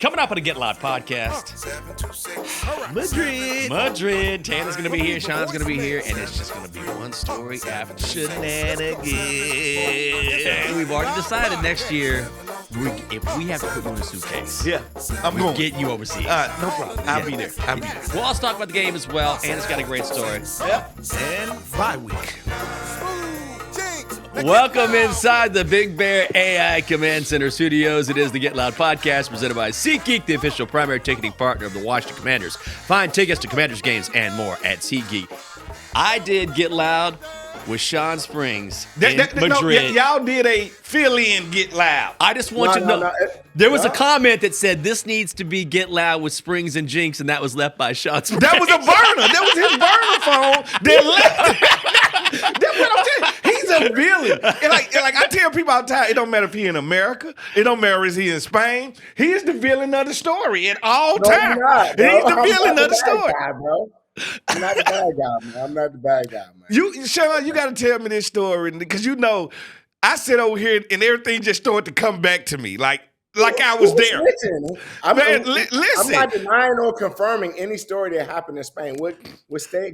Coming up on the Get Loud podcast. Madrid. Tana's going to be here. Sean's going to be here. And it's just going to be one story after shenanigans. And we've already decided next year, if we have to put you in a suitcase, I'm going. Getting you overseas. No problem. I'll be there. We'll also talk about the game as well. And it's got a great story. Yep. And bye week. Welcome inside the Big Bear AI Command Center studios. It is the Get Loud podcast presented by SeatGeek, the official primary ticketing partner of the Washington Commanders. Find tickets to Commanders games and more at SeatGeek. I did Get Loud with Shawn Springs in Madrid. Y'all did a fill-in Get Loud. I just want you to know, there was a comment that said this needs to be Get Loud with Springs and Jinx, and that was left by Shawn Springs. That was a burner. That was his burner phone that left. That's what I'm saying. He's a villain. And like I tell people all the time, it don't matter if he's in America. It don't matter if he's in Spain. He is the villain of the story at all times. He's the villain of the story. I'm not the bad guy, man. I'm not the bad guy, man. Sean, you got to tell me this story because I sit over here and everything just started to come back to me like I was there. Listen, I'm listen. not denying or confirming any story that happened in Spain. What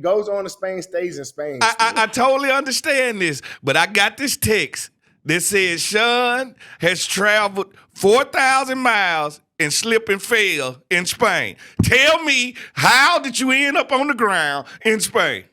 goes on in Spain stays in Spain. I totally understand this, but I got this text that says Sean has traveled 4,000 miles and slip and fell in Spain. Tell me, how did you end up on the ground in Spain?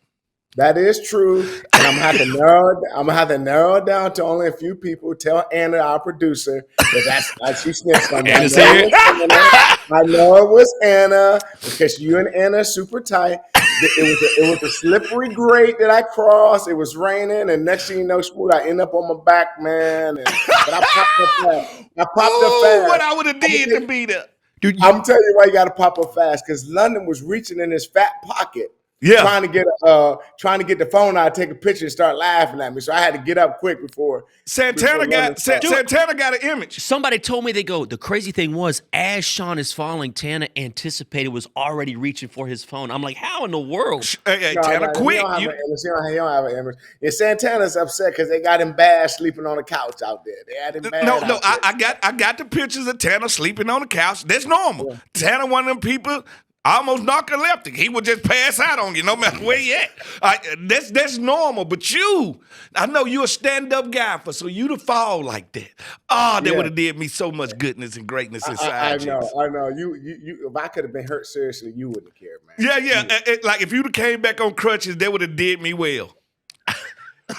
That is true. And I'm gonna have to narrow it down to only a few people. Tell Anna, our producer, that that's like she snitched on me. I know it was Anna because you and Anna are super tight. It was a slippery grate that I crossed. It was raining, and next thing you know, I end up on my back, man. But I popped up fast. What I would have did to be there. Dude, I'm telling you why you got to pop up fast, because London was reaching in his fat pocket. Yeah, trying to get the phone out, take a picture, and start laughing at me. So I had to get up quick before Santana got an image. Somebody told me, the crazy thing was, as Sean is falling, Tana anticipated was already reaching for his phone. I'm like, how in the world? Tana, quick! He don't have an image. And Santana's upset because they got him bad sleeping on the couch out there. They had him bad. No, I got the pictures of Tana sleeping on the couch. That's normal. Yeah. Tana, one of them people. Almost narcoleptic. He would just pass out on you no matter where you at. That's normal. But I know you're a stand-up guy, so you to fall like that. That would have did me so much goodness and greatness inside you. I know. You if I could have been hurt seriously, you wouldn't have cared, man. Yeah. Like if you'd have came back on crutches, that would have did me well.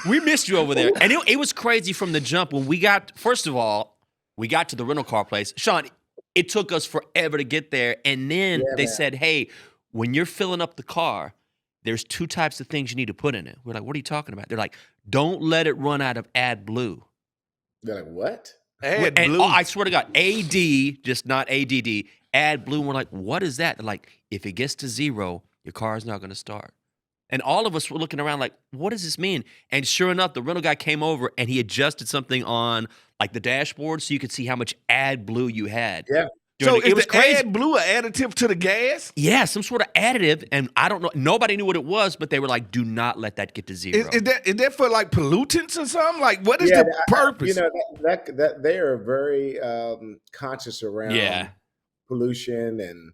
We missed you over there. And it was crazy from the jump when we got to the rental car place. Sean, it took us forever to get there. And then they said, hey, when you're filling up the car, there's two types of things you need to put in it. We're like, what are you talking about? They're like, don't let it run out of AdBlue. They're like, what? AdBlue. I swear to God, AD, just not ADD, AdBlue. And we're like, what is that? They're like, if it gets to 0, your car is not going to start. And all of us were looking around like, what does this mean? And sure enough, the rental guy came over and he adjusted something on like the dashboard so you could see how much AdBlue you had. Yeah. So is the AdBlue an additive to the gas? Yeah, some sort of additive. And I don't know. Nobody knew what it was, but they were like, do not let that get to 0. Is that for like pollutants or something? Like what is the purpose? That they are very conscious around pollution and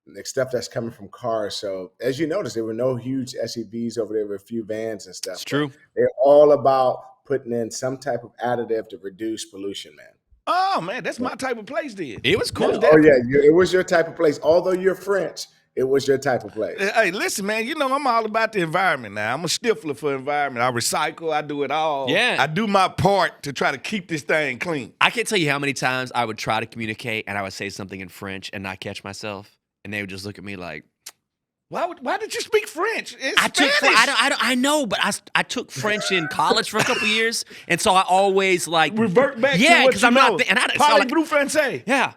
the stuff that's coming from cars. So as you notice, there were no huge SUVs over there with a few vans and stuff. It's true. They're all about putting in some type of additive to reduce pollution, man. Oh, man, that's my type of place then. It was cool. It was your type of place. Although you're French, it was your type of place. Hey, listen, man, I'm all about the environment now. I'm a stiffler for environment. I recycle. I do it all. Yeah. I do my part to try to keep this thing clean. I can't tell you how many times I would try to communicate and I would say something in French and not catch myself. And they would just look at me like, why did you speak French? I know, but I took French in college for a couple years, and so I always like revert back. Yeah, because I'm not. And I parlez-vous français? Yeah.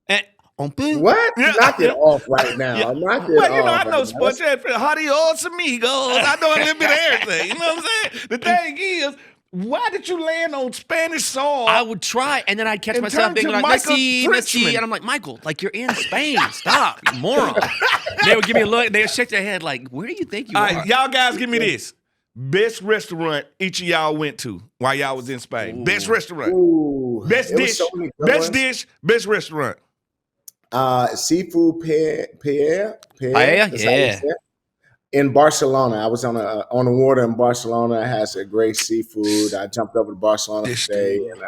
And on what? Yeah. Knock it off right now. Yeah. I know Spanish. Adios, amigos. I know a little bit of everything. You know what I'm saying? The thing is, why did you land on Spanish soil? I would try, and then I'd catch myself being like, Messi, and I'm like, Michael, like you're in Spain. Stop, you moron. They would give me a look. They would shake their head like, where do you think you are? Right, y'all guys, give me this. Best restaurant each of y'all went to while y'all was in Spain. Ooh. Best restaurant. Ooh. Best dish. Best dish. Best restaurant. Seafood Pierre. Paella? That's how you Yeah. say it. In Barcelona, I was on the water in Barcelona. It has a great seafood. I jumped over to Barcelona This today, dude. and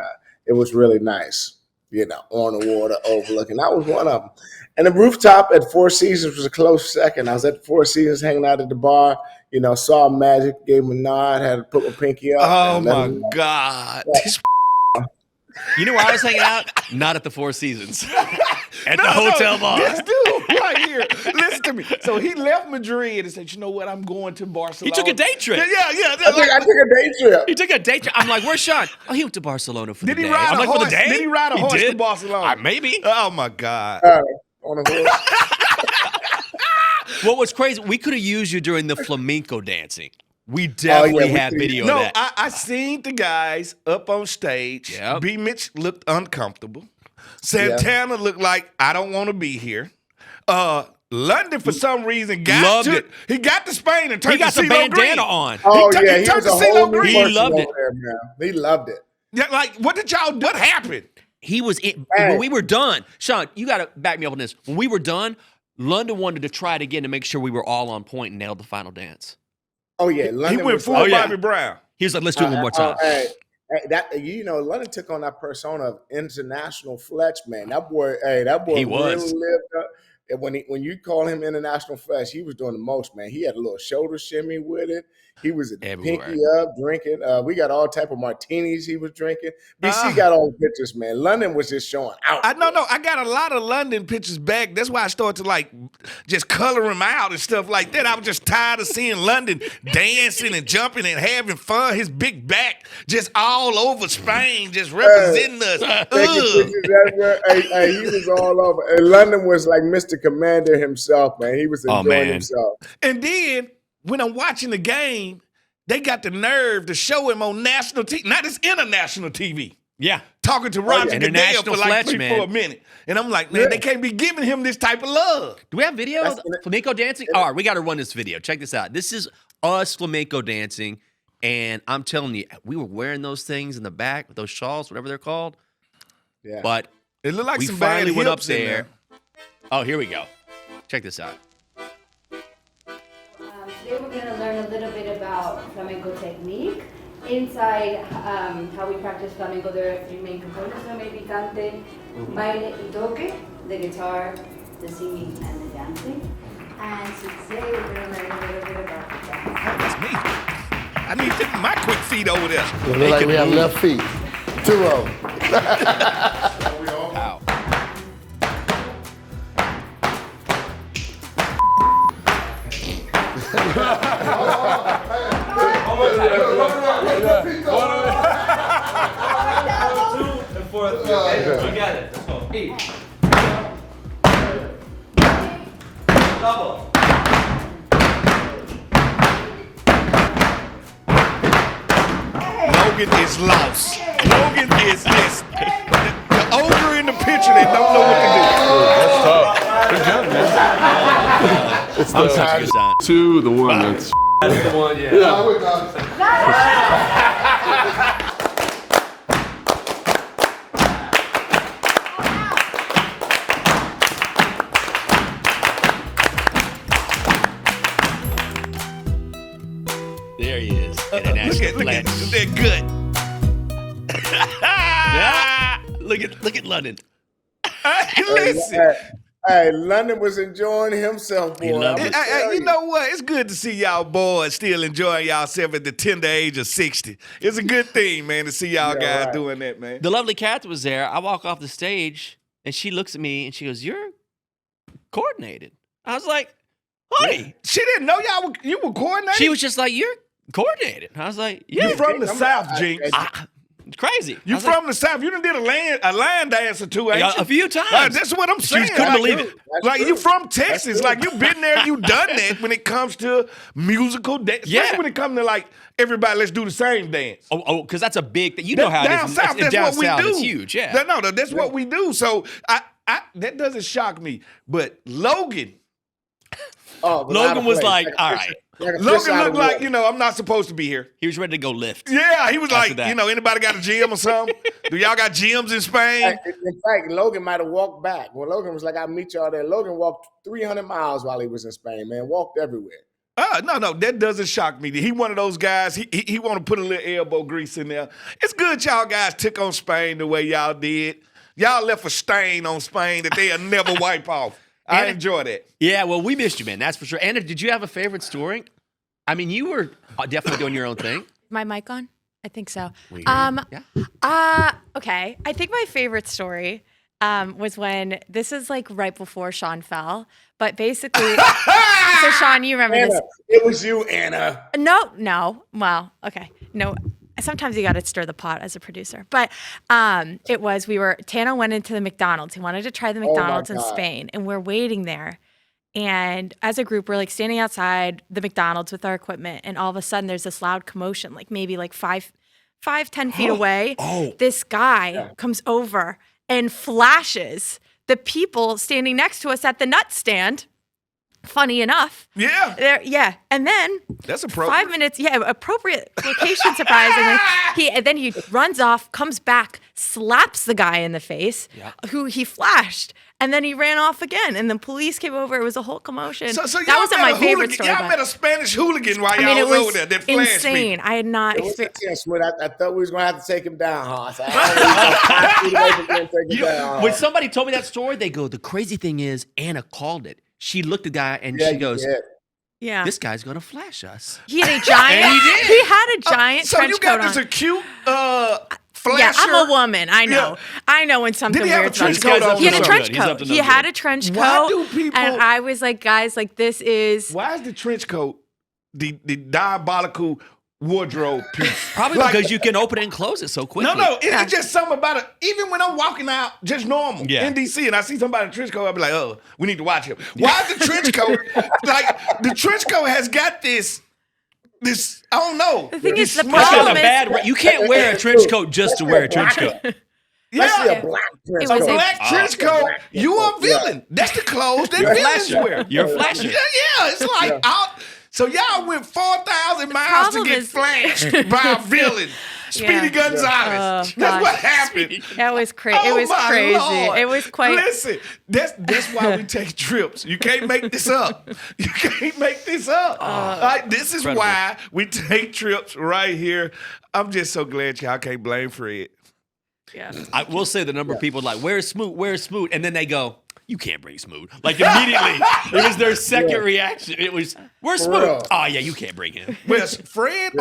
it was really nice. On the water, overlooking. That was one of them. And the rooftop at Four Seasons was a close second. I was at the Four Seasons hanging out at the bar. Saw Magic, gave him a nod, had to put my pinky up. Oh and let my him know. God. You know where I was hanging out? Not at the Four Seasons. At the hotel bar. This dude right here. Listen to me. So he left Madrid and said, you know what? I'm going to Barcelona. He took a day trip. Yeah. I took a day trip. He took a day trip. I'm like, where's Sean? Oh, he went to Barcelona for the day. Did he ride I'm a like, horse? for the day? Did he ride a He horse to did? Barcelona? Maybe. Oh my God. On a horse. What was crazy, we could have used you during the flamenco dancing. We definitely have video of No, that. I seen the guys up on stage. Yep. B. Mitch looked uncomfortable. Santana looked like, I don't want to be here. London, for some reason, Loved it. He got to Spain and turned He got to the CeeLo bandana Green. on. Oh, He yeah. He turned was to a CeeLo whole new Green. He person loved over it. there, man. He loved it. Yeah, like, what did y'all do? What happened? He was in, Hey. when we were done. Sean, you got to back me up on this. When we were done, London wanted to try it again to make sure we were all on point and nailed the final dance. Oh, yeah. He London went was full like- Bobby Brown. He was like, let's do it one more time. London took on that persona of international Fletch, man. That boy He really was. lived up. And when you call him international Fletch, he was doing the most, man. He had a little shoulder shimmy with it. He was Everywhere. pinky up, drinking. We got all type of martinis he was drinking. BC got all the pictures, man. London was just showing out. I got a lot of London pictures back. That's why I started to just color them out and stuff like that. I was just tired of seeing London dancing and jumping and having fun. His big back just all over Spain, just representing us. Taking pictures everywhere. Hey, he was all over. And London was like Mr. Commander himself, man. He was enjoying himself. And then when I'm watching the game, they got the nerve to show him on national TV, not this international TV. Yeah. Talking to Roger Goodell International for like Fletch, 3-4 minutes. And I'm like, man, they can't be giving him this type of love. Do we have video of flamenco dancing? All right, we got to run this video. Check this out. This is us flamenco dancing. And I'm telling you, we were wearing those things in the back with those shawls, whatever they're called. Yeah. But It looked like we some finally bad went up hips in there. Oh, here we go. Check this out. Today we're going to learn a little bit about flamenco technique. Inside how we practice flamenco, there are 3 main components: maybe cante, baile, y toque, the guitar, the singing, and the dancing. And so today we're going to learn a little bit about the dance. That's me. I need my quick feet over there. It look like we have left feet. 2 of them. Wow. Together. Let's go. Each. Double. Logan is lost. Logan is this. The ogre in the picture that don't know what to do. That's tough. Good job, man. It's I'm such a good time. to the one that's. That's the one, yeah. There he is. Look International at Fletch. they're good. Yeah. Look at London. Listen. Hey, London was enjoying himself, boy. He loved I'ma it. tell You know what? It's good to see y'all boys still enjoying yourself at the tender age of 60. It's a good thing, man, to see y'all Yeah, guys right. doing that, man. The lovely Kat was there. I walk off the stage and she looks at me and she goes, "You're coordinated." I was like, "Honey." She didn't know you were coordinating. She was just like, "You're coordinated." I was like, "Yeah." You from the I'm- South, I- Jinx. It's crazy. I You was like, from the South. You done did a line dance or two, ain't Yeah, you? a few times. That's what I'm saying. couldn't believe it. That's Like true. you from Texas. true. Like you been there, you done that when it comes to musical dance. Especially Yeah. when it comes to like everybody, let's do the same dance. Oh, because that's a big thing. You know how down it is. south, It's that's down what we south, do. it's huge. Yeah. No, that's what we do. So I that doesn't shock me. But Logan, Oh, but Logan out of was place. like, Take a "All picture. right." Like a fish Logan out looked of like, water. you know, I'm not supposed to be here. He was ready to go lift. Yeah, he was After like, that. you know, anybody got a gym or something? Do y'all got gyms in Spain? In fact, Logan might have walked back. When Logan was like, I'll meet y'all there. Logan walked 300 miles while he was in Spain, man. Walked everywhere. No, that doesn't shock me. He one of those guys, he want to put a little elbow grease in there. It's good y'all guys took on Spain the way y'all did. Y'all left a stain on Spain that they'll never wipe off. I enjoy that. Yeah, well, we missed you, man. That's for sure. Anna, did you have a favorite story? I mean, you were definitely doing your own thing. My mic on? I think so. Weird. Okay. I think my favorite story was when this is like right before Shawn fell, but basically, so Shawn, you remember Anna, this? it was you, Anna. No. Well, okay. No. Sometimes you got to stir the pot as a producer, but Tana went into the McDonald's. He wanted to try the McDonald's in Spain, and we're waiting there. And as a group, we're like standing outside the McDonald's with our equipment, and all of a sudden there's this loud commotion, like maybe like 10 feet away. This guy comes over and flashes the people standing next to us at the nut stand. Funny enough. Yeah. And then That's appropriate. 5 minutes, appropriate location, surprisingly. He runs off, comes back, slaps the guy in the face who he flashed, and then he ran off again. And the police came over. It was a whole commotion. So that wasn't my favorite story. Y'all met a Spanish hooligan while I mean, y'all it was was over there that flashed insane. me. I had not It was experienced. intense, I thought we was going to have to take him down, Hoss. I When somebody told me that story, they go, the crazy thing is Anna called it. She looked at the guy and she goes, Yeah. this guy's going to flash us. He had a giant. And he did. He had a giant So trench you got coat this on. acute flasher. Yeah, I'm a woman. I know. Yeah. I know when something Did he have a weird's trench wrong. coat on? He had a He's trench up to no coat. good. He had a trench Why coat. do people- And I was like, guys, like this is. Why is the trench coat the diabolical wardrobe piece? Probably because you can open it and close it so quickly. It's just something about it. Even when I'm walking out, just normal in DC, and I see somebody in a trench coat, I'll be like, oh, we need to watch him. Why is the trench coat, like, the trench coat has got this, I don't know. The thing is, the It's got problem a is. bad. You can't wear a trench coat just to wear a trench coat. Especially a black trench It was coat. a- Black trench coat, you a villain. That's the clothes that You're a villains flasher. wear. You're a flasher. Yeah, it's like so y'all went 4,000 miles to problem get is- flashed by a villain. Speedy Yeah. Gonzalez. Oh, That's gosh. what happened. That was crazy. Oh, It was my crazy. Lord. It was quite. Listen, that's why we take trips. You can't make this up. You can't make this up. This is incredible. why we take trips right here. I'm just so glad y'all can't blame Fred. Yeah. I will say the number of people like, where's Smoot? Where's Smoot? And then they go, you can't bring Smoot. Like immediately. It was their second reaction. It was, where's For Smoot? real. Oh, yeah, you can't bring him. Well, Fred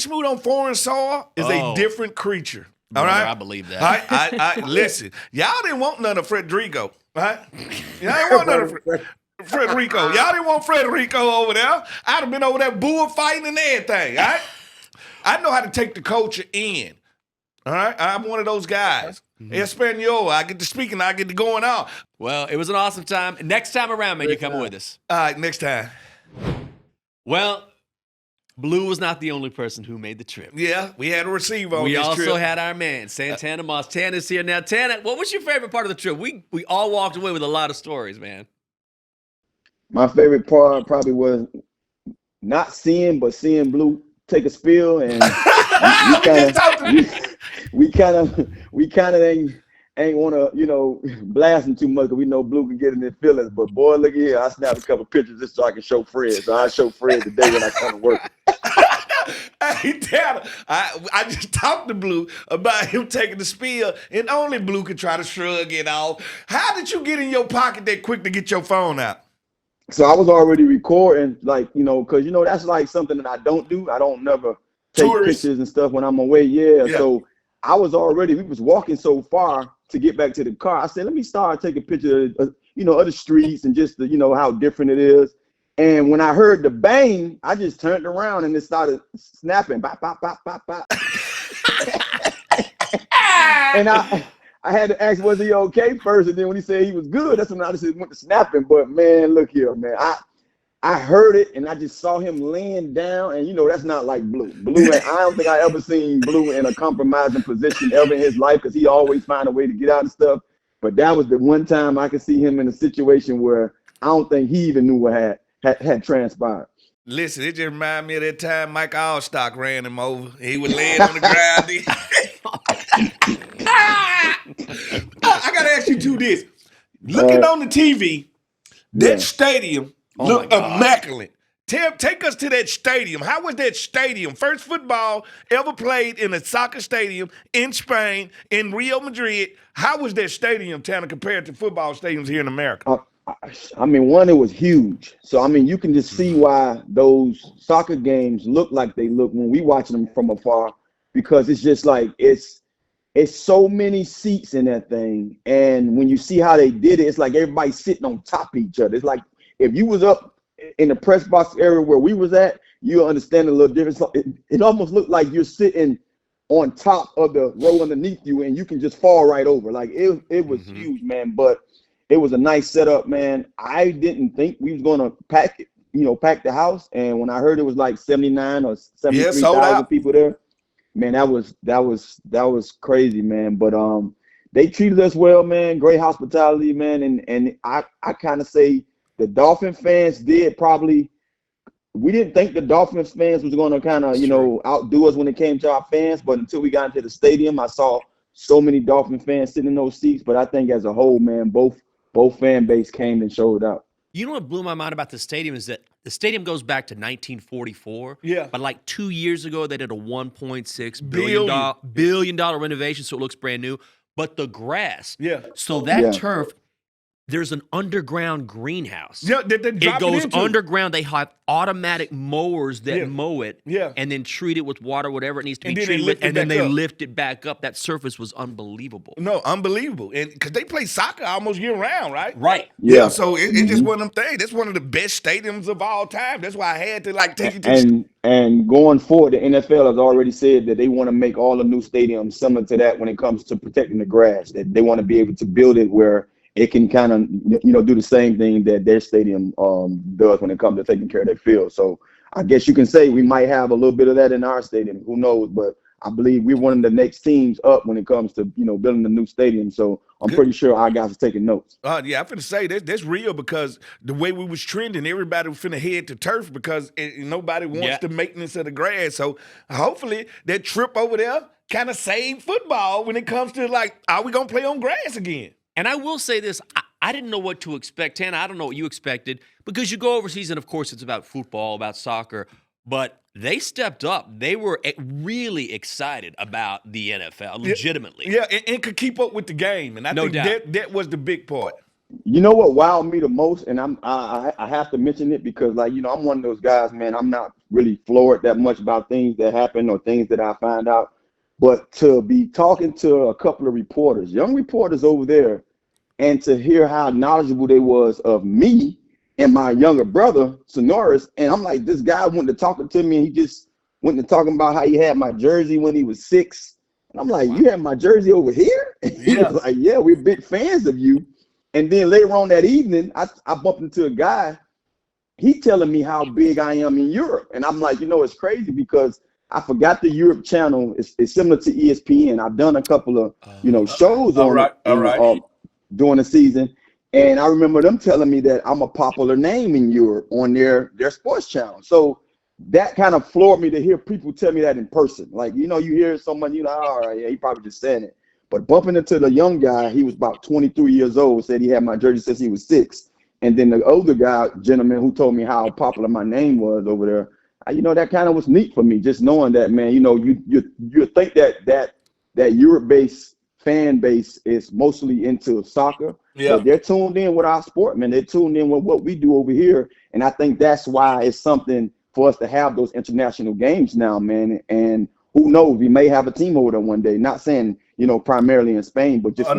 Smoot on foreign soil is a Oh. different creature. All Brother, right, I believe that. I listen. Y'all didn't want none of Frederico, right? Y'all didn't want none of Frederico. Y'all didn't want Frederico over there. I'd have been over there bullfighting and everything. All right, I know how to take the culture in. All right, I'm one of those guys. Espanol, I get to speaking, I get to going out. Well, it was an awesome time. Next time around, man, you're coming with us. All right, next time. Well, Blue was not the only person who made the trip. Yeah, we had a receiver on We this also trip. had our man, Santana Moss. Tana's here now. Tana, what was your favorite part of the trip? We all walked away with a lot of stories, man. My favorite part probably was not seeing, but seeing Blue take a spill, and we kind of ain't want to blast him too much because we know Blue can get in his feelings. But boy, look at here, I snapped a couple pictures just so I can show Fred. So I show Fred today when I come to work. Hey, Tanner, I just talked to Blue about him taking the spill, and only Blue could try to shrug it off. How did you get in your pocket that quick to get your phone out? So I was already recording, because that's like something that I don't do. I don't never take Tourist. pictures and stuff when I'm away. Yeah. So I was we was walking so far to get back to the car. I said, let me start taking pictures of the streets and just how different it is. And when I heard the bang, I just turned around and it started snapping. Bop, bop, bop, bop, bop. And I had to ask, was he okay first? And then when he said he was good, that's when I just went to snapping. But man, look here, man. I heard it and I just saw him laying down, and that's not like Blue. Blue, I don't think I ever seen Blue in a compromising position ever in his life, because he always find a way to get out of stuff. But that was the one time I could see him in a situation where I don't think he even knew what had transpired. Listen, it just reminded me of that time Mike Allstock ran him over. He was laying on the ground. I got to ask you two this. Looking on the TV, that stadium looked immaculate. Take us to that stadium. How was that stadium? First football ever played in a soccer stadium in Spain, in Rio Madrid. How was that stadium, Tanner, compared to football stadiums here in America? I mean, one, it was huge. So, I mean, you can just see why those soccer games look like they look when we watch them from afar, because it's just like it's so many seats in that thing. And when you see how they did it, it's like everybody's sitting on top of each other. It's like if you was up in the press box area where we was at, you'll understand a little difference. It almost looked like you're sitting on top of the row underneath you and you can just fall right over. Like it was huge, man. But it was a nice setup, man. I didn't think we was going to pack the house. And when I heard it was like 79 or 73,000 people there, man, that was crazy, man. But they treated us well, man. Great hospitality, man. And I kind of say the Dolphin fans did probably. We didn't think the Dolphins fans was going to kind of outdo us when it came to our fans. But until we got into the stadium, I saw so many Dolphin fans sitting in those seats. But I think as a whole, man, both fan base came and showed up. You know what blew my mind about the stadium is that the stadium goes back to 1944. Yeah. But like 2 years ago, they did a $1.6 billion renovation, so it looks brand new. But the grass, so that turf, there's an underground greenhouse. Yeah, it goes underground. They have automatic mowers that mow it, and then treat it with water, whatever it needs to be treated with, and then they lift it back up. That surface was unbelievable. No, unbelievable, and because they play soccer almost year round, right? Right. Yeah. So it's just one of them things. That's one of the best stadiums of all time. That's why I had to take you to. And going forward, the NFL has already said that they want to make all the new stadiums similar to that when it comes to protecting the grass. That they want to be able to build it where it can kind of, do the same thing that their stadium does when it comes to taking care of their field. So I guess you can say we might have a little bit of that in our stadium. Who knows? But I believe we're one of the next teams up when it comes to, building the new stadium. So I'm pretty sure our guys are taking notes. Yeah, I'm finna say that's real because the way we was trending, everybody was finna head to turf because nobody wants the maintenance of the grass. So hopefully that trip over there kind of saved football when it comes to are we gonna play on grass again? And I will say this, I didn't know what to expect, Tana. I don't know what you expected because you go overseas and, of course, it's about football, about soccer. But they stepped up. They were really excited about the NFL, legitimately. Yeah, and could keep up with the game. And I think that was the big part. You know what wowed me the most, and I have to mention it because, I'm one of those guys, man, I'm not really floored that much about things that happen or things that I find out. But to be talking to a couple of reporters, young reporters over there, and to hear how knowledgeable they was of me and my younger brother, Sonoris, and I'm like, this guy went to talking to me, and he just went to talking about how he had my jersey when he was 6. And I'm like, you have my jersey over here? And he was like, yeah, we're big fans of you. And then later on that evening, I bumped into a guy. He telling me how big I am in Europe. And I'm like, it's crazy because I forgot the Europe channel. It's similar to ESPN. I've done a couple of, shows on it during the season. And I remember them telling me that I'm a popular name in Europe on their sports channel. So that kind of floored me to hear people tell me that in person. You hear someone, all right, he probably just saying it. But bumping into the young guy, he was about 23 years old, said he had my jersey since he was 6. And then the older gentleman who told me how popular my name was over there, that kind of was neat for me, just knowing that, man, you think that Europe-based fan base is mostly into soccer. Yeah. But they're tuned in with our sport, man. They're tuned in with what we do over here. And I think that's why it's something for us to have those international games now, man. And who knows, we may have a team over there one day. Not saying, primarily in Spain, but just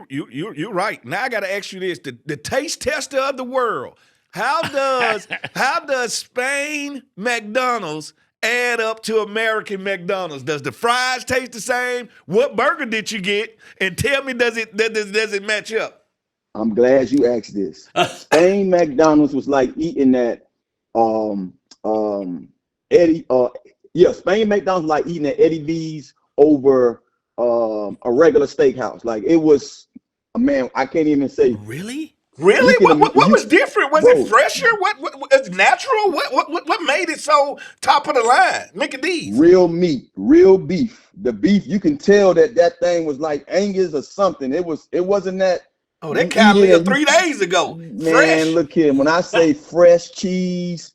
you're right. Now I got to ask you this: the taste tester of the world. How does Spain McDonald's add up to American McDonald's? Does the fries taste the same? What burger did you get? And tell me, does it match up? I'm glad you asked this. Spain McDonald's was like eating at Spain McDonald's like eating at Eddie V's over a regular steakhouse. Like it was, man, I can't even say. Really? Really? You can, What was different? Was it bro, fresher? What is natural? What made it so top of the line? Mickey D's. real meat, real beef. The beef, you can tell that thing was like Angus or something. It wasn't that Oh, that you cow eat it lived and 3 days ago. man, Fresh. look here. When I say fresh cheese,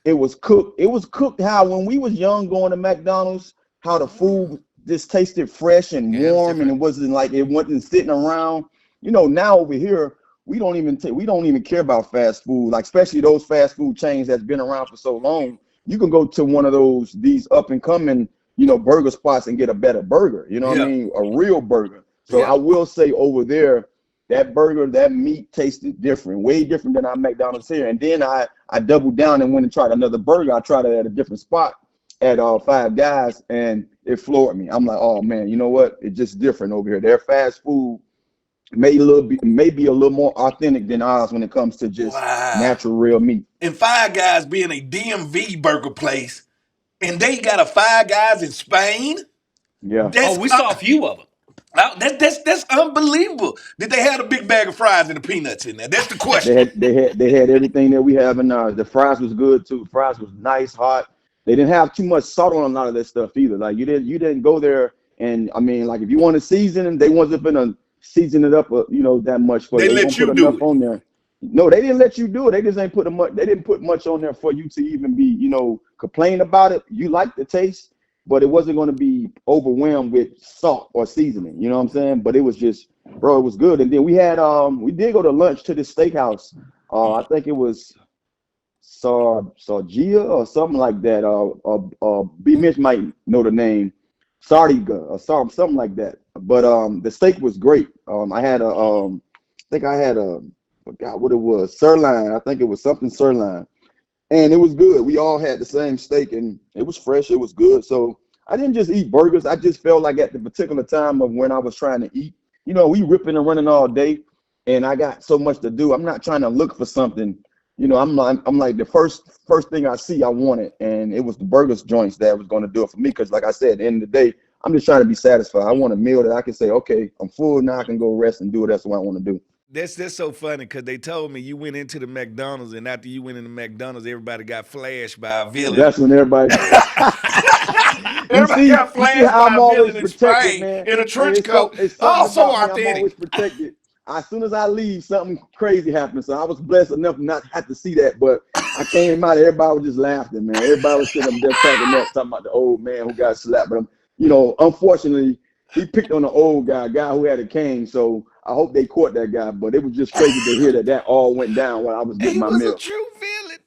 it was cooked. It was cooked how when we was young going to McDonald's, how the food just tasted fresh and Yeah, it was warm, and it different. wasn't like it wasn't sitting around. Now over here, we don't even care about fast food, like especially those fast food chains that's been around for so long. You can go to one of these up and coming, burger spots and get a better burger. You know what I Yeah. mean? A real burger. So Yeah. I will say over there, that burger, that meat tasted different, way different than our McDonald's here. And then I doubled down and went and tried another burger. I tried it at a different spot at Five Guys, and it floored me. I'm like, oh man, you know what? It's just different over here. Their fast food maybe a little more authentic than ours when it comes to just natural real meat. And Five Guys being a DMV burger place, and they got a Five Guys in Spain. Yeah. That's Oh, we saw a few of them. that's unbelievable. Did they have a big bag of fries and the peanuts in there? That's the question. They had everything that we have in ours. The fries was good too. Fries was nice, hot. They didn't have too much salt on a lot of that stuff either. Like you didn't go there and I mean, like if you want to season, they wasn't gonna season it up, that much for They you. They let gonna you put do enough it. on there. No, they didn't let you do it. They just ain't put much. They didn't put much on there for you to even be, complain about it. You like the taste, but it wasn't going to be overwhelmed with salt or seasoning. You know what I'm saying? But it was just, bro, it was good. And then we did go to lunch to this steakhouse. I think it was Sargia or something like that. B. Mitch might know the name, Sardiga or something like that. But the steak was great. Forgot what it was, sirloin. I think it was something sirloin, and it was good. We all had the same steak, and it was fresh. It was good. So I didn't just eat burgers. I just felt like at the particular time of when I was trying to eat, we ripping and running all day, and I got so much to do. I'm not trying to look for something. I'm like the first thing I see, I want it, and it was the burgers joints that was going to do it for me. Because like I said, at the end of the day, I'm just trying to be satisfied. I want a meal that I can say, okay, I'm full now. I can go rest and do what else I want to do. That's so funny because they told me you went into the McDonald's, and after you went into McDonald's, everybody got flashed by a villain. That's when everybody. Everybody got you see flashed how by I'm a always villain in protected, Spain man. in a trench coat. It's Oh, something so about me. I'm authentic. always protected. As soon as I leave, something crazy happens. So I was blessed enough not to have to see that. But I came out, everybody was just laughing, man. Everybody was sitting there cracking up, talking about the old man who got slapped. But unfortunately, he picked on the old guy who had a cane. So I hope they caught that guy. But it was just crazy to hear that all went down while I was getting He my was a meal. true villain.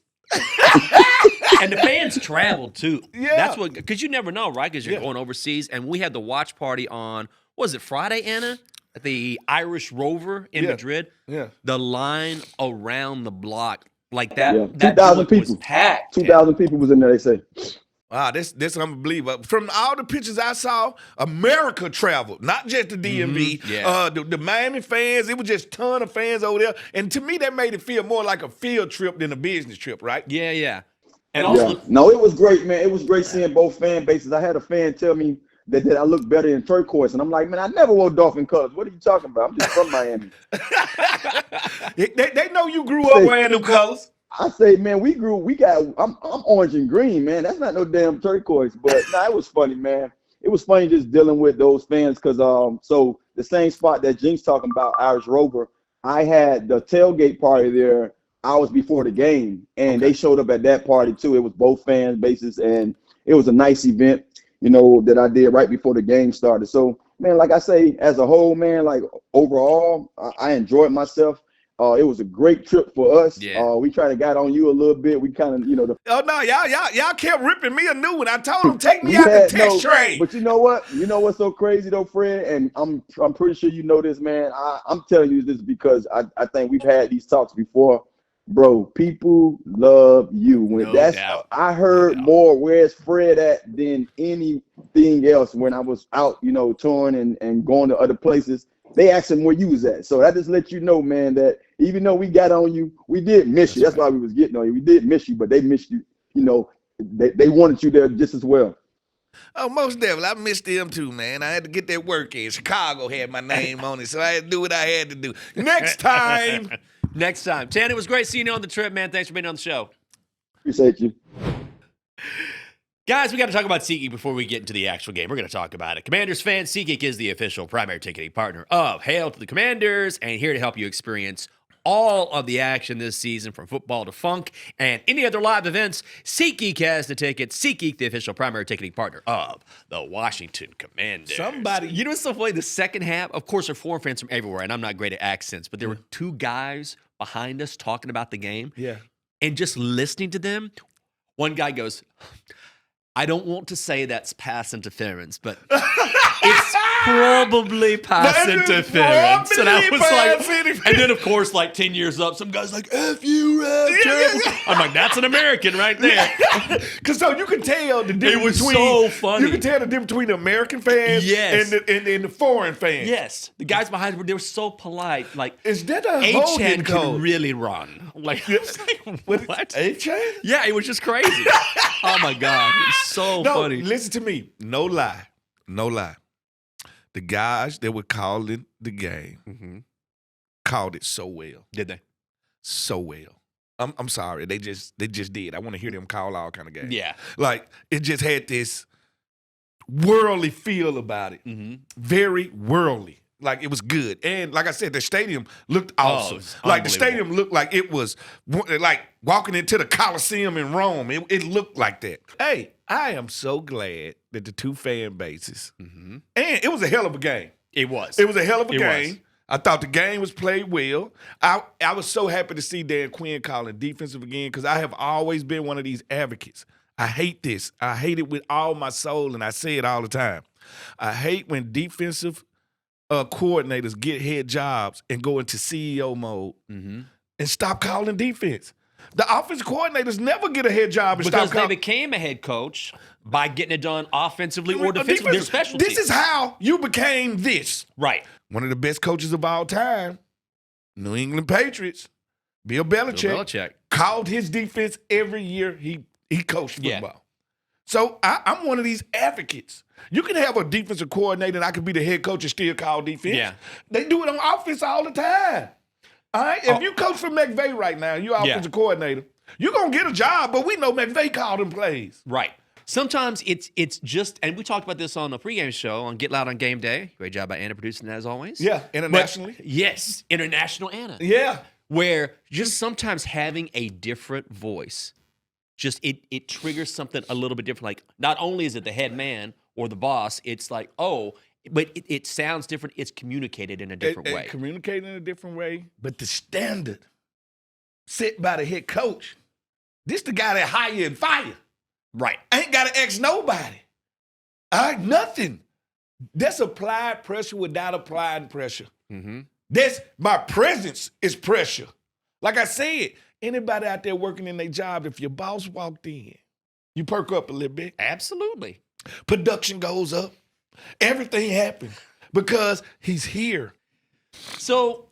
And the fans traveled too. Yeah. That's what, because you never know, right? Because you're going overseas. And we had the watch party on, what was it, Friday, Anna? At the Irish Rover in Madrid. Yeah. The line around the block, like that. Yeah, That 2,000 joint was people. packed. 2,000 people was in there, they say. Wow, this unbelievable. From all the pictures I saw, America traveled, not just the DMV. Yeah. The Miami fans, it was just a ton of fans over there. And to me, that made it feel more like a field trip than a business trip, right? Yeah. And also, No, it was great, man. It was great seeing both fan bases. I had a fan tell me that I look better in turquoise, and I'm like, man, I never wore Dolphin colors. What are you talking about? I'm just from Miami. They know you grew up wearing them colors. I say, man, I'm orange and green, man. That's not no damn turquoise. But it was funny, man. It was funny just dealing with those fans because so the same spot that Jinx talking about, Irish Rover, I had the tailgate party there hours before the game, and they showed up at that party too. It was both fan bases, and it was a nice event, that I did right before the game started. So, man, like I say, as a whole, man, like overall, I enjoyed myself. It was a great trip for us. Yeah. We tried to got on you a little bit. We kind of, Oh no, y'all kept ripping me a new one. I told them take me out the test train. But you know what? You know what's so crazy though, Fred? And I'm pretty sure you know this, man. I'm telling you this because I think we've had these talks before. Bro, people love you. No doubt. I heard more where's Fred at than anything else when I was out, touring and going to other places. They asked him where you was at. So that just let you know, man, that even though we got on you, we did miss you. That's why we was getting on you. We did miss you, but they missed you. They wanted you there just as well. Oh, most definitely. I missed them too, man. I had to get that work in. Chicago had my name on it, so I had to do what I had to do. Next time, Next time. Tan, it was great seeing you on the trip, man. Thanks for being on the show. Appreciate you. Guys, we got to talk about SeatGeek before we get into the actual game. We're going to talk about it. Commanders fans, SeatGeek is the official primary ticketing partner of Hail to the Commanders, and here to help you experience all of the action this season, from football to funk and any other live events. SeatGeek has the tickets. SeatGeek, the official primary ticketing partner of the Washington Commanders. You know what's so funny? The second half, of course, there are foreign fans from everywhere, and I'm not great at accents, but there were two guys behind us talking about the game. Yeah. And just listening to them, one guy goes, I don't want to say that's pass interference, but it's probably pass interference. And I was like, and then of course, like 10 years up, some guy's like, F you, terrible. I'm like, that's an American right there. Because so you can tell the difference It was between, so funny. You can tell the difference between the American fans and the foreign fans. Yes. The guys behind us, they were so polite. Like, is that a A-Chan holding could code? really run. Like, what? A-Chan? Yeah, it was just crazy. Oh my God. It's so funny. Listen to me. No lie. The guys that were calling the game called it so well. Did they? So well. I'm sorry. They just did. I want to hear them call all kind of games. Yeah. Like, it just had this worldly feel about it. Very worldly. Like, it was good. And like I said, the stadium looked awesome. Like, the stadium looked like it was like walking into the Coliseum in Rome. It looked like that. Hey, I am so glad that the two fan bases, and it was a hell of a game. It was. It was a hell of a It game. was. I thought the game was played well. I was so happy to see Dan Quinn calling defensive again, because I have always been one of these advocates. I hate this. I hate it with all my soul, and I say it all the time. I hate when defensive coordinators get head jobs and go into CEO mode and stop calling defense. The offensive coordinators never get a head job and because stop calling. they became a head coach by getting it done offensively or defensively. Their specialty. This is how you became this. Right. One of the best coaches of all time, New England Patriots, Bill Belichick, called his defense every year he coached football. Yeah. So I'm one of these advocates. You can have a defensive coordinator and I could be the head coach and still call defense. Yeah. They do it on offense all the time. All right? If you coach for McVay right now, you're offensive coordinator, you're going to get a job, but we know McVay called them plays. Right. Sometimes it's just, and we talked about this on the pregame show on Get Loud on Game Day. Great job by Anna producing that as always. Yeah, internationally. But, yes, international Anna. Yeah. Where just sometimes having a different voice, just it triggers something a little bit different. Like, not only is it the head man or the boss, it's like, oh, but it sounds different. It's communicated in a different way. Communicated in a different way, but the standard set by the head coach, this the guy that hire and fire. Right. Ain't got to ask nobody. All right, nothing. That's applied pressure without applying pressure. That's my presence is pressure. Like I said, anybody out there working in their job, if your boss walked in, you perk up a little bit. Absolutely. Production goes up. Everything happens because he's here. So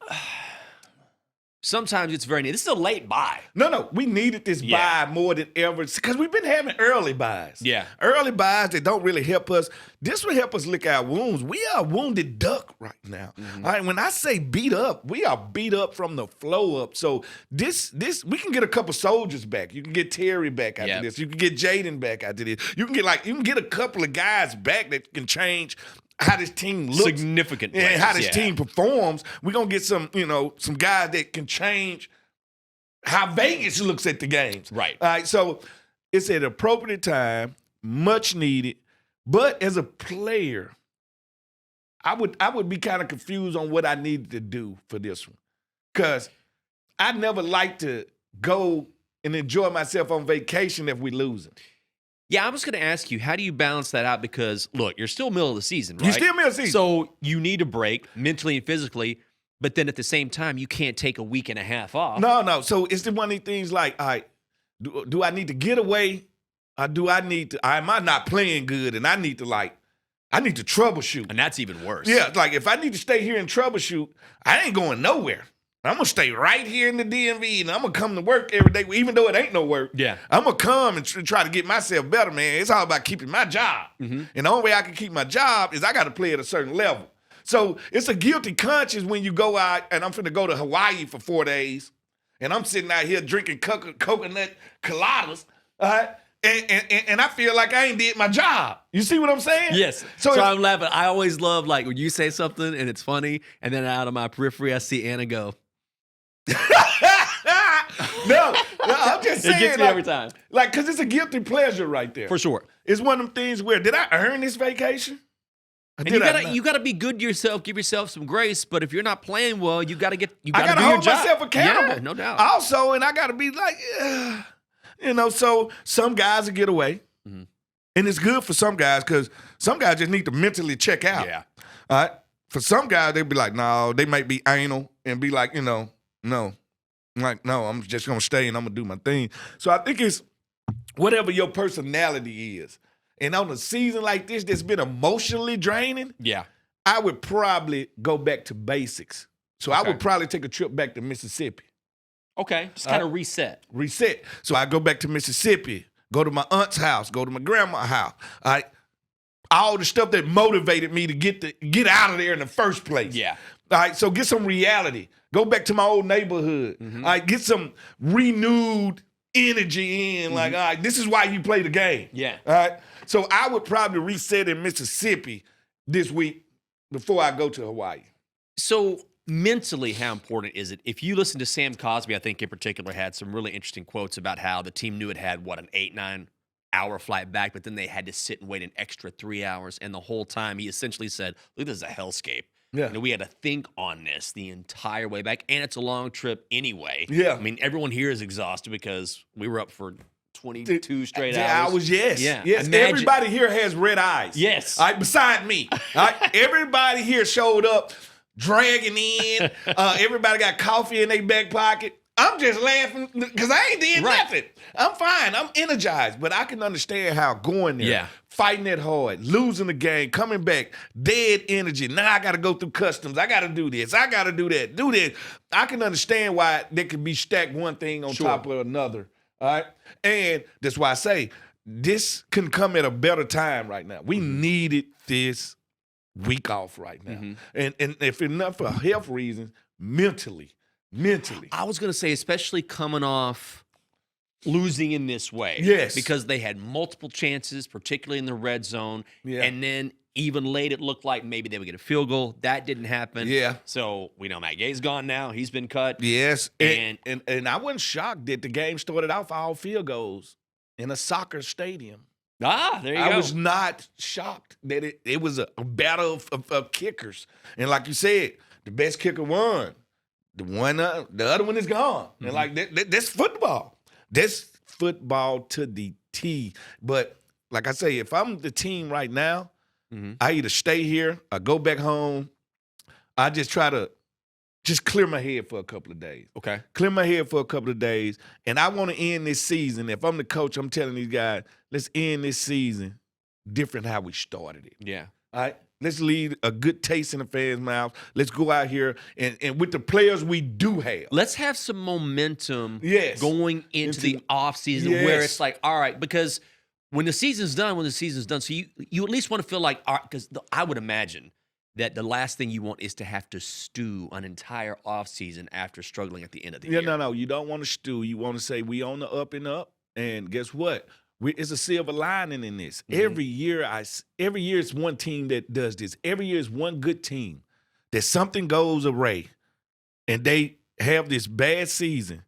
sometimes it's very neat. This is a late buy. No, we needed this buy more than ever because we've been having early buys. Yeah. Early buys that don't really help us. This will help us lick our wounds. We are a wounded duck right now. All right, when I say beat up, we are beat up from the flow up. So this we can get a couple soldiers back. You can get Terry back after this. You can get Jaden back after this. You can get a couple of guys back that can change how this team looks. Significant players, and how this team performs. We're going to get some guys that can change how Vegas looks at the games. Right. All right, so it's at an appropriate time, much needed. But as a player, I would be kind of confused on what I needed to do for this one. Because I never like to go and enjoy myself on vacation if we're losing. Yeah, I was going to ask you, how do you balance that out? Because, look, you're still middle of the season, right? You're still middle of the season. So you need a break mentally and physically, but then at the same time, you can't take a week and a half off. No. So it's one of these things like, all right, do I need to get away? Or am I not playing good and I need to troubleshoot? And that's even worse. Yeah, like if I need to stay here and troubleshoot, I ain't going nowhere. I'm going to stay right here in the DMV, and I'm going to come to work every day, even though it ain't no work. Yeah. I'm going to come and try to get myself better, man. It's all about keeping my job. And the only way I can keep my job is I got to play at a certain level. So it's a guilty conscience when you go out, and I'm finna go to Hawaii for 4 days, and I'm sitting out here drinking coconut coladas, all right? And I feel like I ain't did my job. You see what I'm saying? Yes. So I'm laughing. I always love, like, when you say something and it's funny, and then out of my periphery, I see Anna go. No, I'm just saying. It gets me every time. Like, because it's a guilty pleasure right there. For sure. It's one of them things where, did I earn this vacation? And you gotta be good to yourself, give yourself some grace. But if you're not playing well, you gotta do your job. I gotta hold myself accountable. Yeah, no doubt. Also, and I gotta be like, so some guys will get away. Mm-hmm. And it's good for some guys because some guys just need to mentally check out. Yeah. All right. For some guys, they'll be like, no, they might be anal and be like, no. I'm like, no, I'm just gonna stay and I'm gonna do my thing. So I think it's whatever your personality is. And on a season like this that's been emotionally draining, Yeah. I would probably go back to basics. So I would probably take a trip back to Mississippi. Okay. Just kind of reset. Reset. So I go back to Mississippi, go to my aunt's house, go to my grandma's house. All right. All the stuff that motivated me to get out of there in the first place. Yeah. All right. So get some reality. Go back to my old neighborhood. Mm-hmm. All right. Get some renewed energy in. Like, all right, this is why you play the game. Yeah. All right. So I would probably reset in Mississippi this week before I go to Hawaii. So mentally, how important is it? If you listen to Sam Cosby, I think in particular, had some really interesting quotes about how the team knew it had, an 8-9 hour flight back, but then they had to sit and wait an extra 3 hours. And the whole time he essentially said, look, this is a hellscape. Yeah. We had to think on this the entire way back. And it's a long trip anyway. Yeah. I mean, everyone here is exhausted because we were up for 22 straight hours. Yes. Yeah. Yes. Imagine. Everybody here has red eyes. Yes. All right, beside me. All right. Everybody here showed up dragging in. Everybody got coffee in their back pocket. I'm just laughing because I ain't did nothing. I'm fine. I'm energized. But I can understand how going there, fighting it hard, losing the game, coming back, dead energy. Now I got to go through customs. I got to do this. I got to do that. Do this. I can understand why they could be stacked one thing on top of another. All right. And that's why I say this can come at a better time right now. We needed this week off right now. And if enough for health reasons, mentally. I was going to say, especially coming off losing in this way. Yes. Because they had multiple chances, particularly in the red zone. Yeah. And then even late, it looked like maybe they would get a field goal. That didn't happen. Yeah. So we know Matt Gay's gone now. He's been cut. Yes. And I wasn't shocked that the game started off all field goals in a soccer stadium. there you go. I was not shocked that it was a battle of kickers. And like you said, the best kicker won. The other one is gone. And like that's football. That's football to the T. But like I say, if I'm the team right now, I either stay here or go back home. I just try to just clear my head for a couple of days. Okay. Clear my head for a couple of days. And I want to end this season. If I'm the coach, I'm telling these guys, let's end this season different how we started it. Yeah. All right. Let's leave a good taste in the fans' mouth. Let's go out here and with the players we do have. Let's have some momentum going into the offseason where it's like, all right, because when the season's done, so you at least want to feel like, all right, because I would imagine that the last thing you want is to have to stew an entire offseason after struggling at the end of the year. No. You don't want to stew. You want to say we on the up and up. And guess what? It's a silver lining in this. Every year it's one team that does this. Every year it's one good team that something goes awry and they have this bad season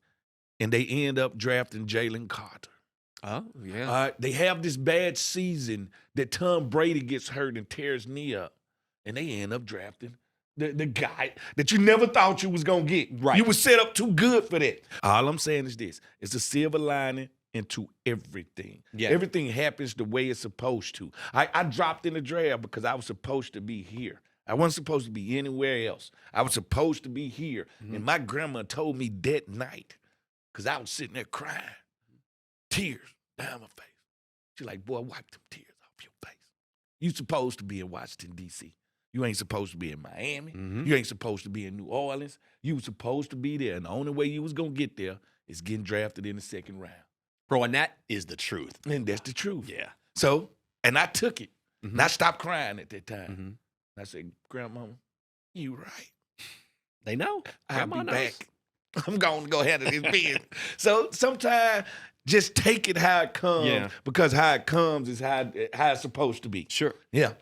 and they end up drafting Jalen Carter. Oh, yeah. They have this bad season that Tom Brady gets hurt and tears knee up and they end up drafting the guy that you never thought you was going to get. Right. You was set up too good for that. All I'm saying is this. It's a silver lining into everything. Yeah. Everything happens the way it's supposed to. I dropped in the draft because I was supposed to be here. I wasn't supposed to be anywhere else. I was supposed to be here. And my grandma told me that night, because I was sitting there crying, tears down my face. She's like, boy, wipe them tears off your face. You supposed to be in Washington, D.C. You ain't supposed to be in Miami. You ain't supposed to be in New Orleans. You were supposed to be there. And the only way you was going to get there is getting drafted in the second round. Bro, and that is the truth. And that's the truth. Yeah. So, and I took it. And I stopped crying at that time. I said, Grandmama, You right. They know. I'll Grandma be knows. back. I'm going to go handle this business. So sometimes just take it how it comes because how it comes is how it's supposed to be. Sure. Yeah.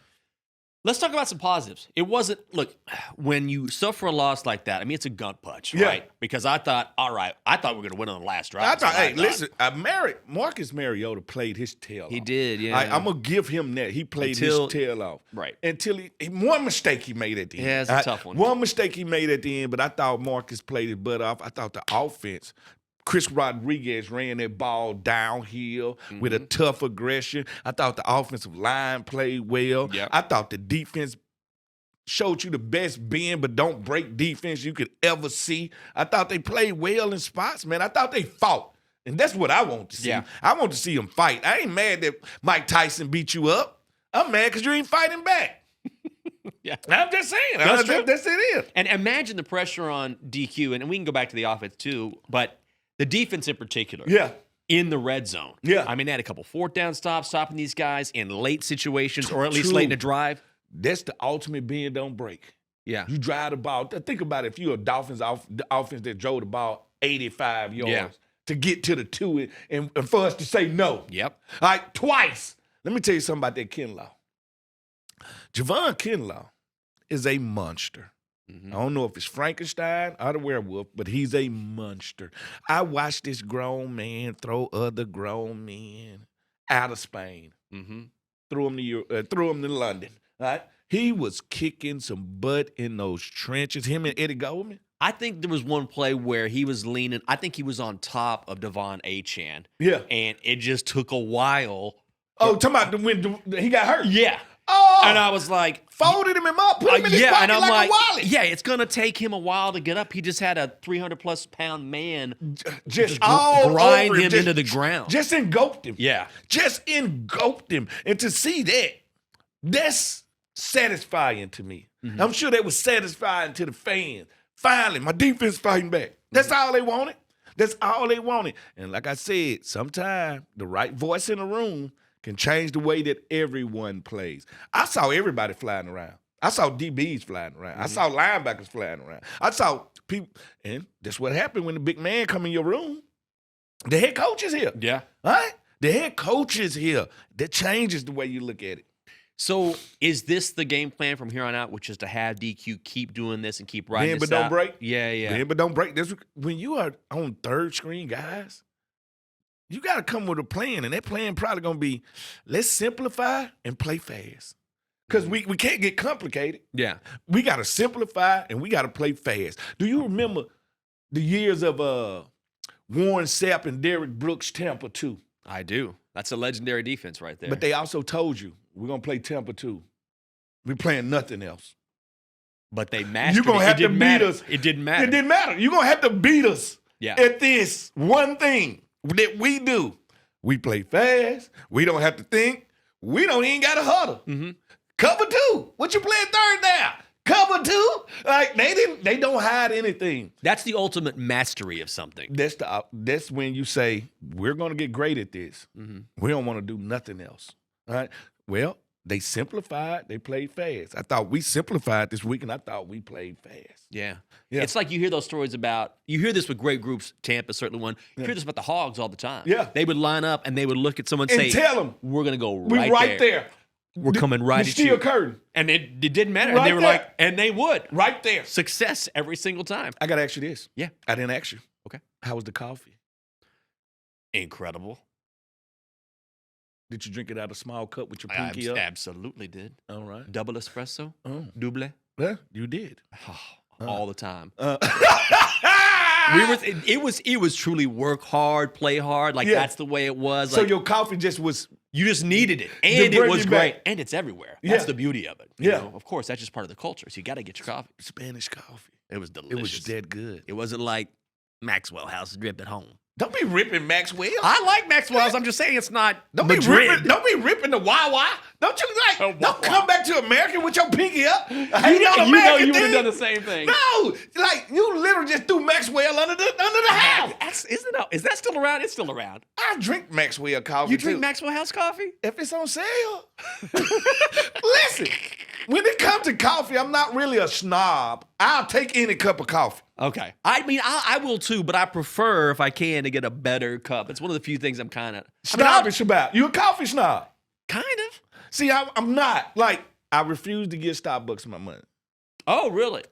Let's talk about some positives. It wasn't, look, when you suffer a loss like that, I mean, it's a gut punch, right? Because I thought, all right, I thought we were going to win on the last drive. I thought, hey, listen, Marcus Mariota played his tail off. He did, yeah. I'm going to give him that. He played his tail off. Right. Until one mistake he made at the end. Yeah, it's a tough one. One mistake he made at the end, but I thought Marcus played his butt off. I thought the offense, Chris Rodriguez ran that ball downhill with a tough aggression. I thought the offensive line played well. Yep. I thought the defense showed you the best bend but don't break defense you could ever see. I thought they played well in spots, man. I thought they fought. And that's what I want to see. Yeah. I want to see them fight. I ain't mad that Mike Tyson beat you up. I'm mad because you ain't fighting back. Yeah. I'm just saying. That's true. That's it. And imagine the pressure on DQ, and we can go back to the offense too, but the defense in particular. Yeah. In the red zone. Yeah. I mean, they had a couple fourth down stops, stopping these guys in late situations, or at least True. late in the drive. That's the ultimate bend don't break. Yeah. You drive the ball. Think about it. If you're a Dolphins offense that drove the ball 85 yards to get to the 2 and for us to say no. Yep. All right, twice. Let me tell you something about that Kinlaw. Javon Kinlaw is a monster. I don't know if it's Frankenstein or the werewolf, but he's a monster. I watched this grown man throw other grown men out of Spain. Threw him to London. Right? He was kicking some butt in those trenches. Him and Eddie Goldman. I think there was one play where he was leaning. I think he was on top of Devon Achane. Yeah. And it just took a while. Oh, talking about when he got hurt. Yeah. Oh. And I was like, folded him up, put him in his pocket and I'm like a wallet. yeah, it's gonna take him a while to get up. He just had a 300+ pound man just all grind over him into the ground. Just engulfed him. Yeah. Just engulfed him. And to see that's satisfying to me. I'm sure that was satisfying to the fans. Finally, my defense fighting back. That's all they wanted. That's all they wanted. And like I said, sometimes the right voice in the room can change the way that everyone plays. I saw everybody flying around. I saw DBs flying around. I saw linebackers flying around. I saw people, and that's what happened when the big man come in your room. The head coach is here. Yeah. All right? The head coach is here. That changes the way you look at it. So is this the game plan from here on out, which is to have DQ keep doing this and keep riding Bend this but don't out? break. Yeah. Bend but don't break. When you are on third screen, guys, you got to come with a plan, and that plan probably going to be, let's simplify and play fast. Because we can't get complicated. Yeah. We got to simplify, and we got to play fast. Do you remember the years of Warren Sapp and Derrick Brooks Tampa 2? I do. That's a legendary defense right there. But they also told you, we're going to play Tampa 2. We're playing nothing else. But they mastered You're going to have to beat us. It didn't matter. It didn't matter. You're going to have to beat us at this one thing that we do. We play fast. We don't have to think. We don't even got to huddle. Cover 2. What you playing third down? Cover 2. Like they don't hide anything. That's the ultimate mastery of something. That's when you say, we're going to get great at this. We don't want to do nothing else. All right. Well, they simplified. They played fast. I thought we simplified this week, and I thought we played fast. Yeah. It's like you hear those stories about, you hear this with great groups, Tampa certainly one. You hear this about the Hogs all the time. Yeah. They would line up and they would look at someone and say, tell them, we're going to go we're right there. We're coming right at you. Steel curtain. And it didn't matter. Right And they were there. like, and they would. Right there. Success every single time. I got to ask you this. Yeah. I didn't ask you. Okay. How was the coffee? Incredible. Did you drink it out of a small cup with your pinky up? Absolutely did. All right. Double espresso? Oh. Double? Yeah, you did. All the time. It was truly work hard, play hard. Like that's the way it was. So like, your coffee just was. You just needed it. And it bring was you great. back. And it's everywhere. That's the beauty of it. You know? Of course, that's just part of the culture. So you got to get your coffee. Spanish coffee. It was delicious. It was that good. It wasn't like Maxwell House drip at home. Don't be ripping Maxwell. I like Maxwell's. I'm just saying it's not Don't Madrid. Don't be ripping the Wawa. Don't you don't come back to America with your pinky up. You know you would have done the same thing. No, like you literally just threw Maxwell under the house. Is that still around? It's still around. I drink Maxwell coffee. You drink too. Maxwell House coffee? If it's on sale. Listen, When it comes to coffee, I'm not really a snob. I'll take any cup of coffee. Okay. I mean, I will too, but I prefer, if I can, to get a better cup. It's one of the few things I'm kind of Snobbish about. You a coffee snob? Kind of. See, I'm not. Like, I refuse to give Starbucks my money. Oh, really?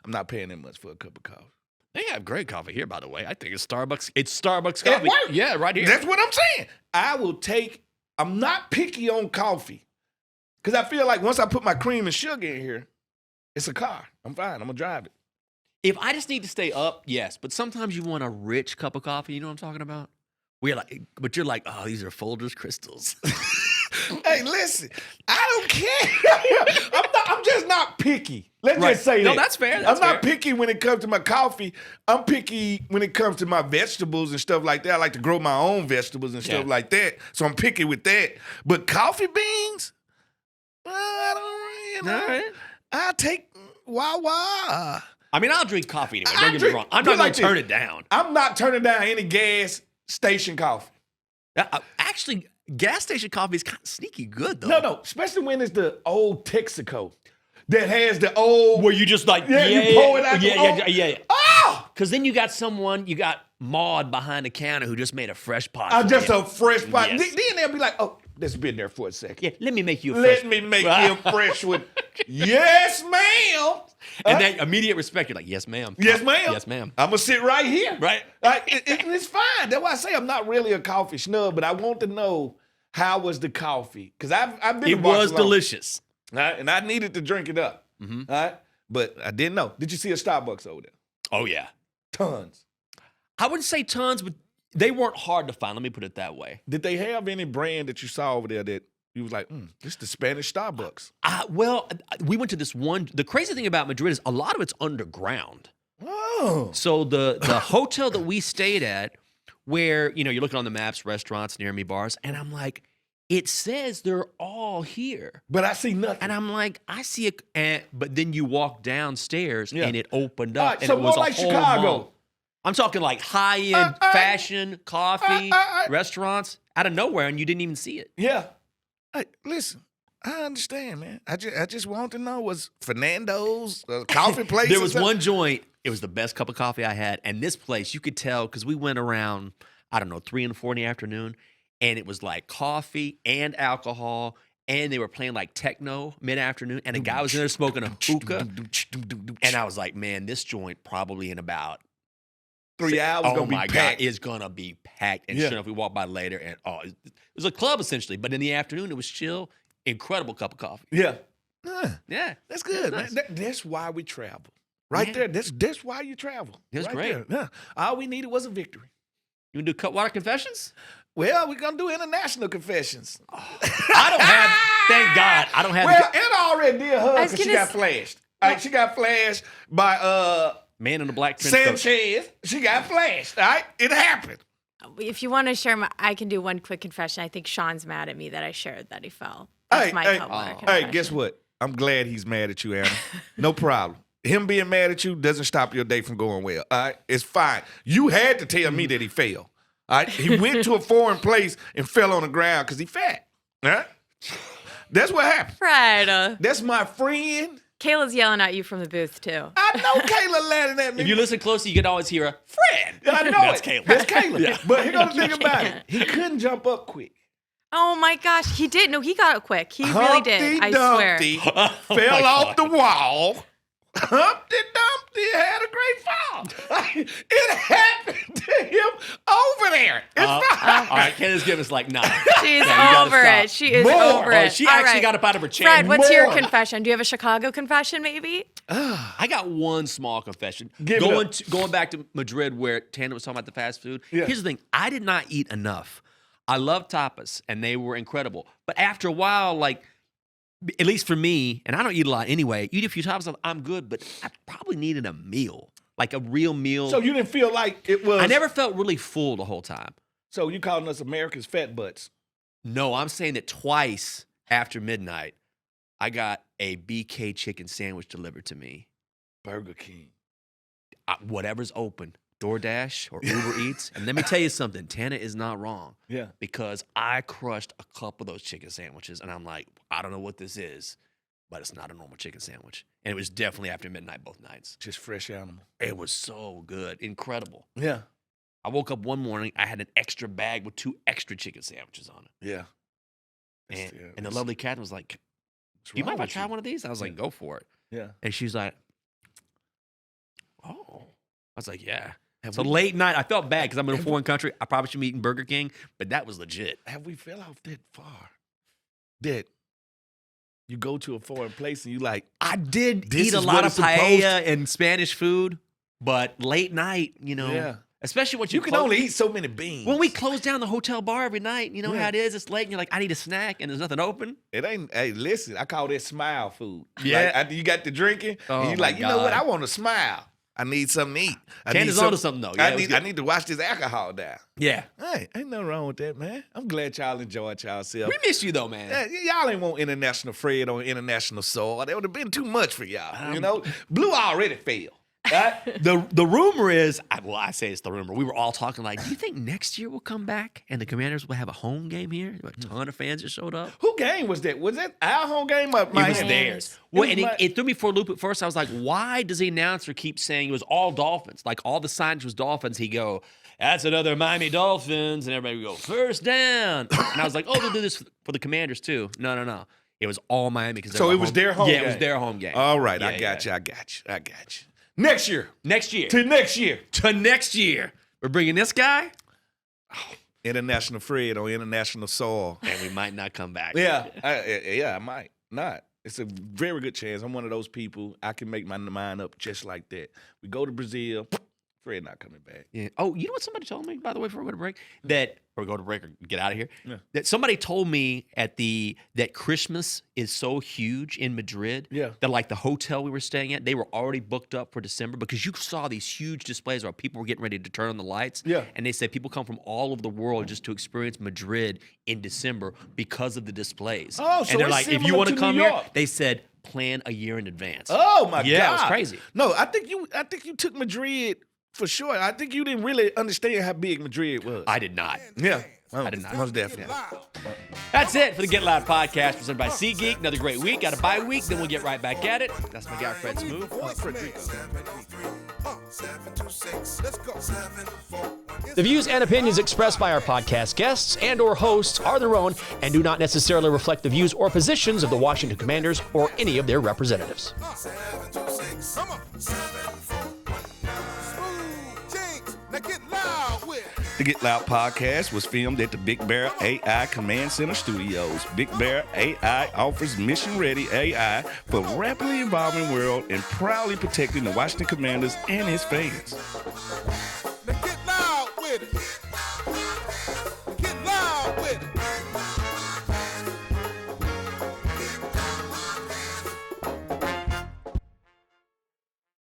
I'm not paying that much for a cup of coffee. They have great coffee here, by the way. I think it's Starbucks. It's Starbucks coffee. It works. Yeah, right here. That's what I'm saying. I'm not picky on coffee. Because I feel like once I put my cream and sugar in here, it's a car. I'm fine. I'm going to drive it. If I just need to stay up, yes. But sometimes you want a rich cup of coffee. You know what I'm talking about? But you're like, oh, these are Folgers crystals. Hey, listen, I don't care. I'm just not picky. Let's just say that. No, that's fair. I'm not picky when it comes to my coffee. I'm picky when it comes to my vegetables and stuff like that. I like to grow my own vegetables and stuff like that. So I'm picky with that. But coffee beans, I don't, All right. I'll take Wawa. I mean, I'll drink coffee anyway. Don't get me wrong. I'm not going to turn it down. I'm not turning down any gas station coffee. Actually, gas station coffee is kind of sneaky good, though. No, especially when it's the old Texaco that has the old. Where you just like, you pour it out. Yeah. Oh! Because then you got Maud behind the counter who just made a fresh pot. Just a fresh pot. Yes. Then they'll be like, oh, that's been there for a second. Yeah, let me make you a fresh. Let me make you a fresh one. Yes, ma'am. And that immediate respect, you're like, yes, ma'am. Yes, ma'am. Yes, ma'am. I'm going to sit right here. Right. It's fine. That's why I say I'm not really a coffee snub, but I want to know how was the coffee? Because I've been It was delicious. Right? And I needed to drink it up. Mm-hmm. All right? But I didn't know. Did you see a Starbucks over there? Oh, yeah. Tons. I wouldn't say tons, but they weren't hard to find. Let me put it that way. Did they have any brand that you saw over there that you was like, this is the Spanish Starbucks? Well, we went to this one. The crazy thing about Madrid is a lot of it's underground. Oh. So the hotel that we stayed at, where, you're looking on the maps, restaurants, near me, bars, and I'm like, it says they're all here. But I see nothing. And I'm like, I see it. But then you walk downstairs and it opened up. All right, and so it was more a like whole Chicago. mall. I'm talking like high-end fashion, coffee, restaurants out of nowhere, and you didn't even see it. Yeah. Hey, listen, I understand, man. I just want to know, was Fernando's coffee place? There was one joint. It was the best cup of coffee I had. And this place, you could tell, because we went around, 3 and 4 in the afternoon, and it was like coffee and alcohol, and they were playing like techno mid-afternoon, and a guy was in there smoking a hookah. And I was like, man, this joint probably in about 3 hours oh gonna be my packed. God, it's gonna be packed. And sure enough, we walked by later, and it was a club essentially. But in the afternoon, it was chill. Incredible cup of coffee. Yeah. Yeah, That's good, nice. man. That's why we travel. Right there. That's why you travel. It was right great. There. Yeah. All we needed was a victory. You want to do Cutwater Confessions? Well, we're gonna do international confessions. I don't have. Thank God, I don't have. Well, Anna already did her I was because she gonna got flashed. All right, she got flashed by Man in the black trench coat. Sanchez. She got flashed. All right, it happened. If you want to share, I can do one quick confession. I think Sean's mad at me that I shared that he fell. That's my Cutwater confession. Hey, guess what? I'm glad he's mad at you, Anna. No problem. Him being mad at you doesn't stop your day from going well. All right, it's fine. You had to tell me that he fell. All right, he went to a foreign place and fell on the ground because he fat. All right, that's what happened. Fred. That's my friend. Kayla's yelling at you from the booth, too. I know Kayla laughing at me. If you listen closely, you can always hear a Fred. I know That's it. Kayla. That's Kayla. Yeah. But here's the thing about it. He couldn't jump up quick. Oh, my gosh. He did. No, he got it quick. He really did. I swear. Humpty fell off the wall. Humpty Dumpty had a great fall. It happened to him over there. It's fine. All right, Kayla's giving us like 9. She's Yeah, you gotta over stop. it. She is More. over it. She All actually right. got up out of her chair. Fred, what's your More. confession? Do you have a Chicago confession, maybe? I got one small confession. Give it up. Going back to Madrid where Tana was talking about the fast food. Yeah. Here's the thing. I did not eat enough. I love tapas, and they were incredible. But after a while, like, at least for me, and I don't eat a lot anyway, eat a few tapas, I'm good, but I probably needed a meal. Like a real meal. So you didn't feel like it was. I never felt really full the whole time. So you calling us America's fat butts? No, I'm saying that twice after midnight, I got a BK chicken sandwich delivered to me. Burger King. Whatever's open, DoorDash or Uber Eats. And let me tell you something, Tana is not wrong. Yeah. Because I crushed a couple of those chicken sandwiches, and I'm like, I don't know what this is, but it's not a normal chicken sandwich. And it was definitely after midnight both nights. Just fresh animal. It was so good. Incredible. Yeah. I woke up one morning, I had an extra bag with 2 extra chicken sandwiches on it. Yeah. And the lovely Catherine was like, do you mind if I try one of these? I was like, go for it. Yeah. And she's like, oh. I was like, yeah. So late night, I felt bad because I'm in a foreign country. I probably should be eating Burger King, but that was legit. Have we fell off that far? That you go to a foreign place and you like, I did this eat a is lot what of it's supposed paella and Spanish food, but late night, Yeah. especially when You can only eat so many beans. When we close down the hotel bar every night, you know Yeah. how it is. It's late, and you're like, I need a snack, and there's nothing open. It ain't. Hey, listen, I call that smile food. Yeah. Like, after you got the drinking, Oh, and you my like, you know what? God. I want to smile. I need something to eat. Candace onto something, though. Yeah, it was I good. need to watch this alcohol down. Yeah. Hey, ain't nothing wrong with that, man. I'm glad y'all enjoyed yourself. We miss you, though, man. Yeah, y'all ain't want international Fred on international soil. That would have been too much for y'all. You know, Blue already failed. Right? The rumor is, I say it's the rumor. We were all talking like, do you think next year we'll come back and the Commanders will have a home game here? A ton of fans just showed up. Who game was that? Was that our home game or It was Miami? theirs. It Well, was and it threw me for a loop at first. I was like, why does the announcer keep saying it was all Dolphins? Like all the signage was Dolphins. He go, that's another Miami Dolphins. And everybody would go, first down. And I was like, oh, they'll do this for the Commanders too. No. It was all Miami. So it was their home game? Yeah, it was their home game. All right, Yeah, I got you. Next year. Next year. To next year. To next year. We're bringing this guy. International Fred on international soil. And we might not come back. I might not. It's a very good chance. I'm one of those people. I can make my mind up just like that. We go to Brazil. Fred not coming back. Yeah. Oh, you know what somebody told me, by the way, before we go to break? Or go to break or get out of here. Yeah. That somebody told me that Christmas is so huge in Madrid. Yeah. That like the hotel we were staying at, they were already booked up for December because you saw these huge displays where people were getting ready to turn on the lights. Yeah. And they said people come from all over the world just to experience Madrid in December because of the displays. Oh, so and they're it's like, if you similar want to to come New here, York. they said plan a year in advance. Oh my God. Yeah, it was crazy. No, I think you took Madrid for sure. I think you didn't really understand how big Madrid was. I did not. Yeah. I did not. Most definitely. That's it for the Get Loud podcast presented by SeatGeek. Another great week. Got a bye week, then we'll get right back at it. That's my guy, Fred Smooth. The views and opinions expressed by our podcast guests and or hosts are their own and do not necessarily reflect the views or positions of the Washington Commanders or any of their representatives. The Get Loud podcast was filmed at the Big Bear AI Command Center Studios. Big Bear AI offers mission-ready AI for a rapidly evolving world and proudly protecting the Washington Commanders and his fans. Now get loud with it.